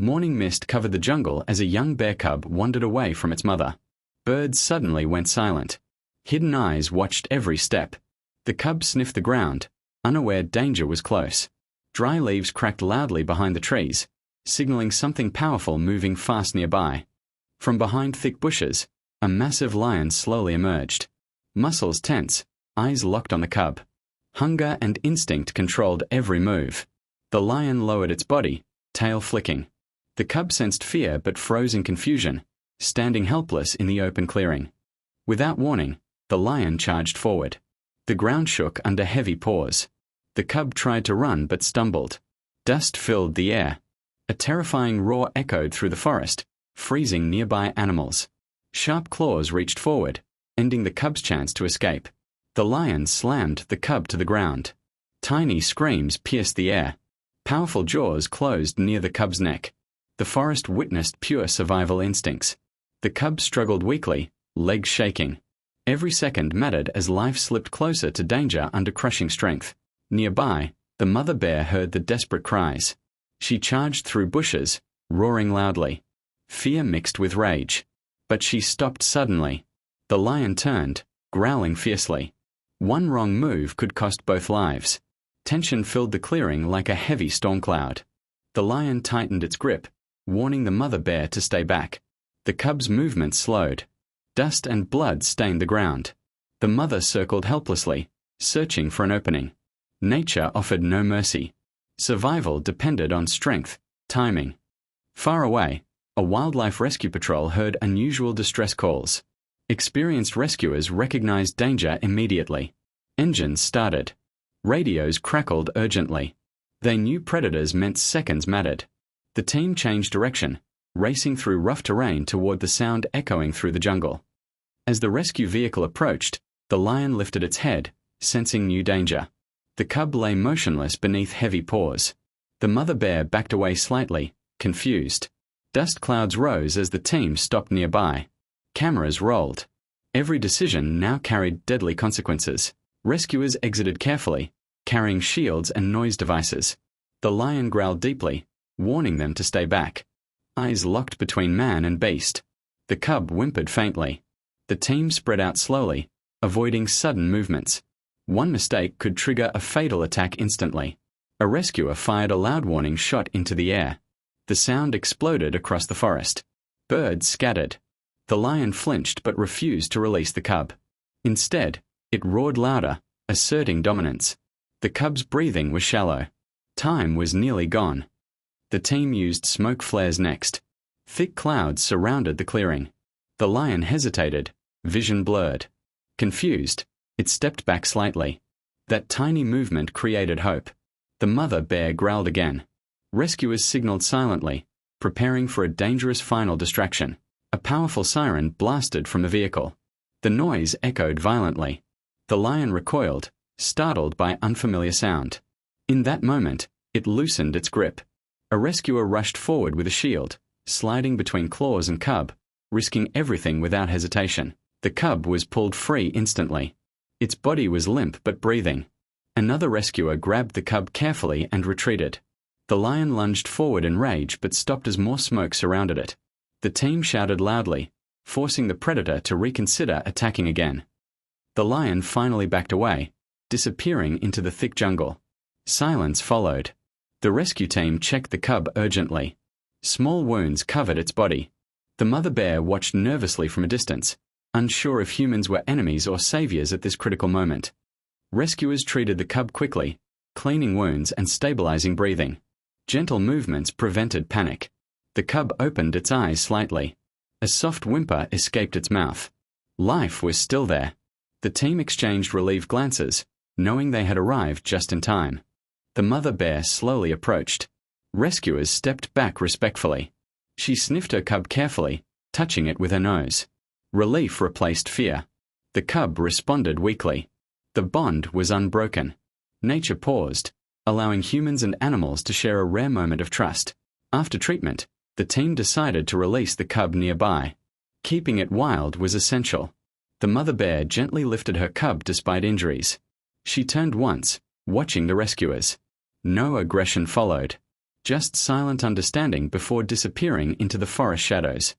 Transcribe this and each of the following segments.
Morning mist covered the jungle as a young bear cub wandered away from its mother. Birds suddenly went silent. Hidden eyes watched every step. The cub sniffed the ground, unaware danger was close. Dry leaves cracked loudly behind the trees, signaling something powerful moving fast nearby. From behind thick bushes, a massive lion slowly emerged. Muscles tense, eyes locked on the cub. Hunger and instinct controlled every move. The lion lowered its body, tail flicking. The cub sensed fear but froze in confusion, standing helpless in the open clearing. Without warning, the lion charged forward. The ground shook under heavy paws. The cub tried to run but stumbled. Dust filled the air. A terrifying roar echoed through the forest, freezing nearby animals. Sharp claws reached forward, ending the cub's chance to escape. The lion slammed the cub to the ground. Tiny screams pierced the air. Powerful jaws closed near the cub's neck. The forest witnessed pure survival instincts. The cub struggled weakly, legs shaking. Every second mattered as life slipped closer to danger under crushing strength. Nearby, the mother bear heard the desperate cries. She charged through bushes, roaring loudly. Fear mixed with rage. But she stopped suddenly. The lion turned, growling fiercely. One wrong move could cost both lives. Tension filled the clearing like a heavy storm cloud. The lion tightened its grip, warning the mother bear to stay back. The cub's movement slowed. Dust and blood stained the ground. The mother circled helplessly, searching for an opening. Nature offered no mercy. Survival depended on strength, timing. Far away, a wildlife rescue patrol heard unusual distress calls. Experienced rescuers recognized danger immediately. Engines started. Radios crackled urgently. They knew predators meant seconds mattered. The team changed direction, racing through rough terrain toward the sound echoing through the jungle. As the rescue vehicle approached, the lion lifted its head, sensing new danger. The cub lay motionless beneath heavy paws. The mother bear backed away slightly, confused. Dust clouds rose as the team stopped nearby. Cameras rolled. Every decision now carried deadly consequences. Rescuers exited carefully, carrying shields and noise devices. The lion growled deeply, warning them to stay back. Eyes locked between man and beast. The cub whimpered faintly. The team spread out slowly, avoiding sudden movements. One mistake could trigger a fatal attack instantly. A rescuer fired a loud warning shot into the air. The sound exploded across the forest. Birds scattered. The lion flinched but refused to release the cub. Instead, it roared louder, asserting dominance. The cub's breathing was shallow. Time was nearly gone. The team used smoke flares next. Thick clouds surrounded the clearing. The lion hesitated, vision blurred. Confused, it stepped back slightly. That tiny movement created hope. The mother bear growled again. Rescuers signaled silently, preparing for a dangerous final distraction. A powerful siren blasted from the vehicle. The noise echoed violently. The lion recoiled, startled by unfamiliar sound. In that moment, it loosened its grip. A rescuer rushed forward with a shield, sliding between claws and cub, risking everything without hesitation. The cub was pulled free instantly. Its body was limp but breathing. Another rescuer grabbed the cub carefully and retreated. The lion lunged forward in rage but stopped as more smoke surrounded it. The team shouted loudly, forcing the predator to reconsider attacking again. The lion finally backed away, disappearing into the thick jungle. Silence followed. The rescue team checked the cub urgently. Small wounds covered its body. The mother bear watched nervously from a distance, unsure if humans were enemies or saviors at this critical moment. Rescuers treated the cub quickly, cleaning wounds and stabilizing breathing. Gentle movements prevented panic. The cub opened its eyes slightly. A soft whimper escaped its mouth. Life was still there. The team exchanged relieved glances, knowing they had arrived just in time. The mother bear slowly approached. Rescuers stepped back respectfully. She sniffed her cub carefully, touching it with her nose. Relief replaced fear. The cub responded weakly. The bond was unbroken. Nature paused, allowing humans and animals to share a rare moment of trust. After treatment, the team decided to release the cub nearby. Keeping it wild was essential. The mother bear gently lifted her cub despite injuries. She turned once, watching the rescuers. No aggression followed. just silent understanding before disappearing into the forest shadows.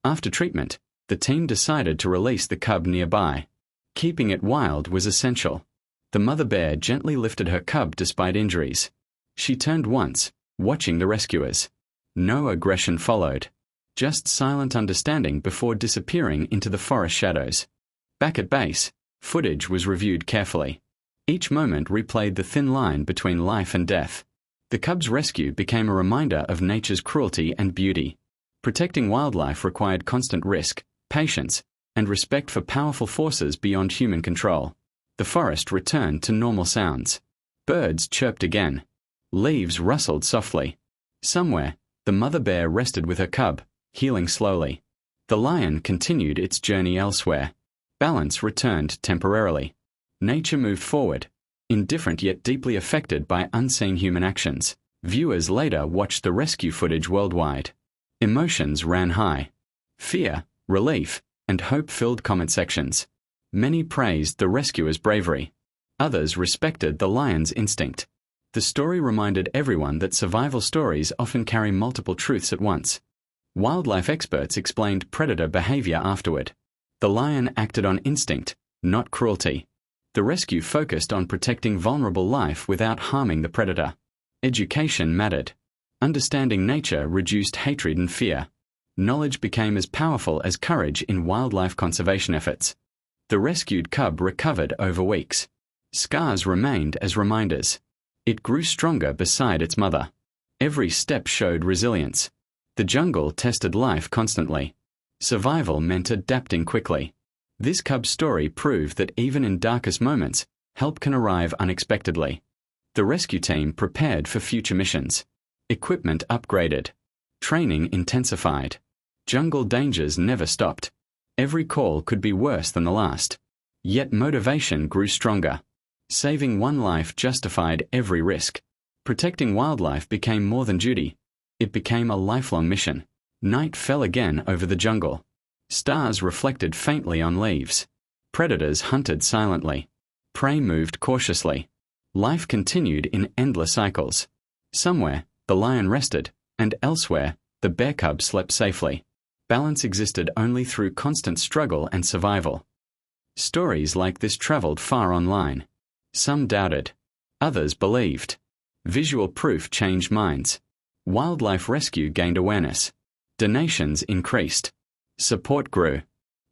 After treatment, the team decided to release the cub nearby. Keeping it wild was essential. The mother bear gently lifted her cub despite injuries. She turned once, watching the rescuers. No aggression followed. Just silent understanding before disappearing into the forest shadows. Back at base, footage was reviewed carefully. Each moment replayed the thin line between life and death. The cub's rescue became a reminder of nature's cruelty and beauty. Protecting wildlife required constant risk, patience, and respect for powerful forces beyond human control. The forest returned to normal sounds. Birds chirped again. Leaves rustled softly. Somewhere, the mother bear rested with her cub, healing slowly. The lion continued its journey elsewhere. Balance returned temporarily. Nature moved forward, indifferent yet deeply affected by unseen human actions. Viewers later watched the rescue footage worldwide. Emotions ran high. Fear, relief, and hope-filled comment sections. Many praised the rescuer's bravery. Others respected the lion's instinct. The story reminded everyone that survival stories often carry multiple truths at once. Wildlife experts explained predator behavior afterward. The lion acted on instinct, not cruelty. The rescue focused on protecting vulnerable life without harming the predator. Education mattered. Understanding nature reduced hatred and fear. Knowledge became as powerful as courage in wildlife conservation efforts. The rescued cub recovered over weeks. Scars remained as reminders. It grew stronger beside its mother. Every step showed resilience. The jungle tested life constantly. Survival meant adapting quickly. This cub's story proved that even in darkest moments, help can arrive unexpectedly. The rescue team prepared for future missions. Equipment upgraded. Training intensified. Jungle dangers never stopped. Every call could be worse than the last. Yet motivation grew stronger. Saving one life justified every risk. Protecting wildlife became more than duty. It became a lifelong mission. Night fell again over the jungle. Stars reflected faintly on leaves. Predators hunted silently. Prey moved cautiously. Life continued in endless cycles. Somewhere, the lion rested, and elsewhere, the bear cub slept safely. Balance existed only through constant struggle and survival. Stories like this traveled far online. Some doubted. Others believed. Visual proof changed minds. Wildlife rescue gained awareness. Donations increased. Support grew.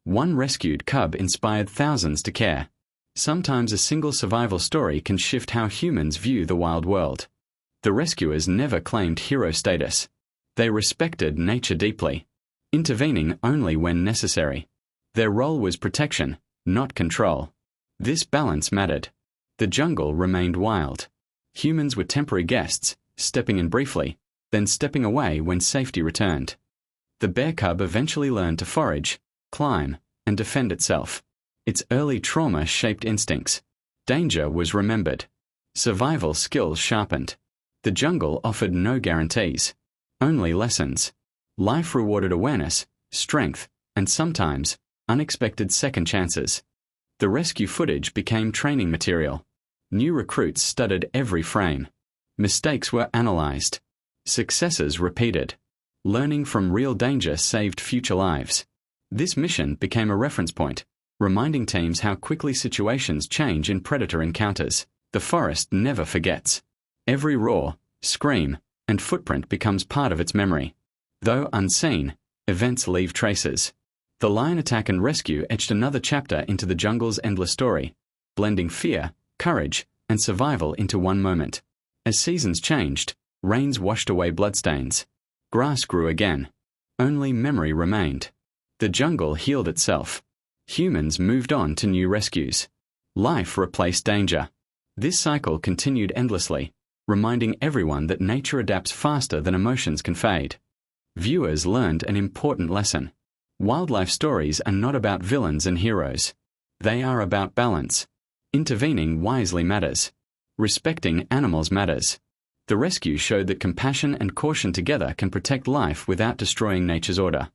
One rescued cub inspired thousands to care. Sometimes a single survival story can shift how humans view the wild world. The rescuers never claimed hero status. They respected nature deeply, intervening only when necessary. Their role was protection, not control. This balance mattered. The jungle remained wild. Humans were temporary guests, stepping in briefly, then stepping away when safety returned. The bear cub eventually learned to forage, climb, and defend itself. Its early trauma shaped instincts. Danger was remembered. Survival skills sharpened. The jungle offered no guarantees, only lessons. Life rewarded awareness, strength, and sometimes, unexpected second chances. The rescue footage became training material. New recruits studied every frame. Mistakes were analyzed. Successes repeated. Learning from real danger saved future lives. This mission became a reference point, reminding teams how quickly situations change in predator encounters. The forest never forgets. Every roar, scream, and footprint becomes part of its memory. Though unseen, events leave traces. The lion attack and rescue etched another chapter into the jungle's endless story, blending fear, courage, and survival into one moment. As seasons changed, rains washed away bloodstains. Grass grew again. Only memory remained. The jungle healed itself. Humans moved on to new rescues. Life replaced danger. This cycle continued endlessly, reminding everyone that nature adapts faster than emotions can fade. Viewers learned an important lesson. Wildlife stories are not about villains and heroes. They are about balance. Intervening wisely matters. Respecting animals matters. The rescue showed that compassion and caution together can protect life without destroying nature's order.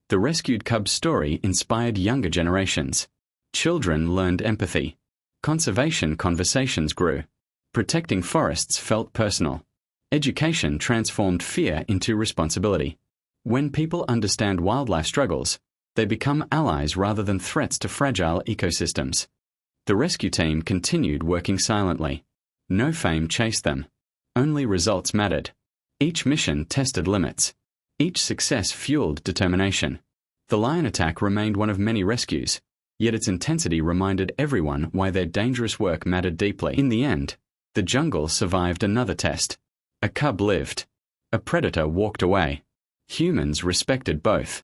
The rescued cub's story inspired younger generations. Children learned empathy. Conservation conversations grew. Protecting forests felt personal. Education transformed fear into responsibility. When people understand wildlife struggles, they become allies rather than threats to fragile ecosystems. The rescue team continued working silently. No fame chased them. Only results mattered. Each mission tested limits. Each success fueled determination. The lion attack remained one of many rescues, yet its intensity reminded everyone why their dangerous work mattered deeply. In the end, the jungle survived another test. A cub lived. A predator walked away. Humans respected both.